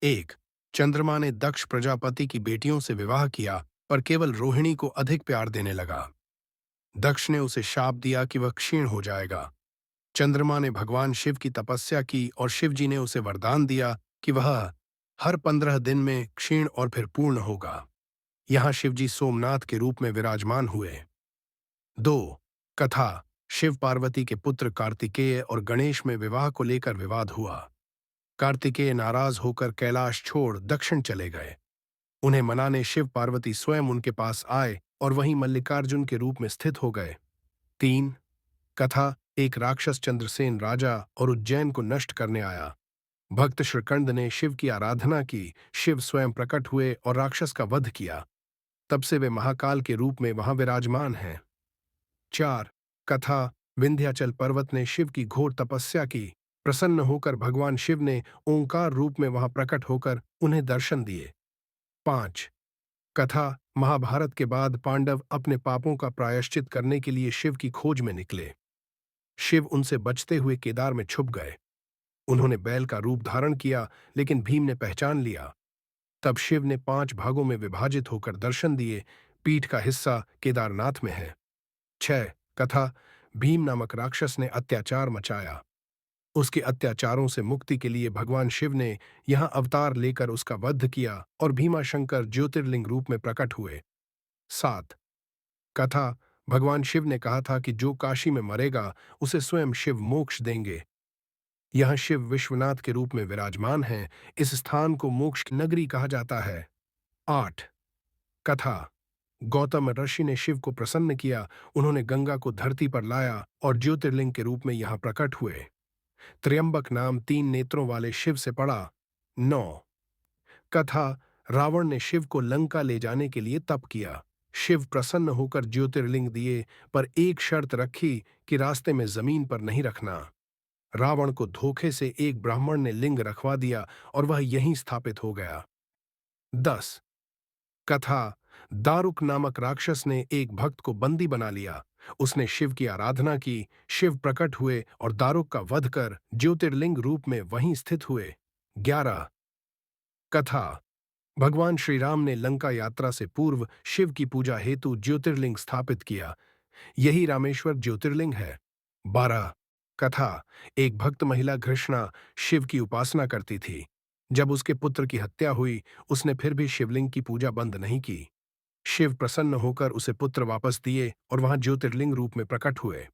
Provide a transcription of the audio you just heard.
एक, चंद्रमा ने दक्ष प्रजापति की बेटियों से विवाह किया, पर केवल रोहिणी को अधिक प्यार देने लगा। दक्ष ने उसे शाप दिया कि वह क्षीण हो जाएगा। चंद्रमा ने भगवान शिव की तपस्या की और शिव जी ने उसे वरदान दिया कि वह हर 15 दिन में क्षीण और फिर पूर्ण होगा। यहाँ शिवजी सोमनाथ के रूप में विराजमान हुए। 2, कथा। शिव पार्वती के पुत्र कार्तिकेय और गणेश में विवाह को लेकर विवाद हुआ। कार्तिकेय नाराज होकर कैलाश छोड़ दक्षिण चले गए। उन्हें मनाने शिव पार्वती स्वयं उनके पास आए और वहीं मल्लिकार्जुन के रूप में स्थित हो गए। 3, कथा। एक राक्षस चंद्रसेन राजा और उज्जैन को नष्ट करने आया। भक्त श्रीकंद ने शिव की आराधना की, शिव स्वयं प्रकट हुए और राक्षस का वध किया। तब से वे महाकाल के रूप में वहां विराजमान हैं। 4, कथा। विंध्याचल पर्वत ने शिव की घोर तपस्या की। प्रसन्न होकर भगवान शिव ने ओंकार रूप में वहां प्रकट होकर उन्हें दर्शन दिए। 5, कथा। महाभारत के बाद पांडव अपने पापों का प्रायश्चित करने के लिए शिव की खोज में निकले। शिव उनसे बचते हुए केदार में छुप गए। उन्होंने बैल का रूप धारण किया, लेकिन भीम ने पहचान लिया। तब शिव ने 5 भागों में विभाजित होकर दर्शन दिए। पीठ का हिस्सा केदारनाथ में है। 6, कथा। भीम नामक राक्षस ने अत्याचार मचाया। उसके अत्याचारों से मुक्ति के लिए भगवान शिव ने यहां अवतार लेकर उसका वध किया और भीमाशंकर ज्योतिर्लिंग रूप में प्रकट हुए। 7, कथा। भगवान शिव ने कहा था कि जो काशी में मरेगा उसे स्वयं शिव मोक्ष देंगे। यहाँ शिव विश्वनाथ के रूप में विराजमान हैं। इस स्थान को मोक्ष की नगरी कहा जाता है। 8, कथा। गौतम ऋषि ने शिव को प्रसन्न किया। उन्होंने गंगा को धरती पर लाया और ज्योतिर्लिंग के रूप में यहाँ प्रकट हुए। त्र्यंबक नाम 3 नेत्रों वाले शिव से पड़ा। 9, कथा। रावण ने शिव को लंका ले जाने के लिए तप किया। शिव प्रसन्न होकर ज्योतिर्लिंग दिए, पर एक शर्त रखी कि रास्ते में जमीन पर नहीं रखना। रावण को धोखे से एक ब्राह्मण ने लिंग रखवा दिया और वह यहीं स्थापित हो गया। 10, कथा। दारुक नामक राक्षस ने एक भक्त को बंदी बना लिया। उसने शिव की आराधना की, शिव प्रकट हुए और दारुक का वध कर ज्योतिर्लिंग रूप में वहीं स्थित हुए। 11, कथा। भगवान श्री राम ने लंका यात्रा से पूर्व शिव की पूजा हेतु ज्योतिर्लिंग स्थापित किया। यही रामेश्वर ज्योतिर्लिंग है। 12, कथा। एक भक्त महिला घृष्णा शिव की उपासना करती थी। जब उसके पुत्र की हत्या हुई, उसने फिर भी शिवलिंग की पूजा बंद नहीं की। शिव प्रसन्न होकर उसे पुत्र वापस दिए और वहां ज्योतिर्लिंग रूप में प्रकट हुए।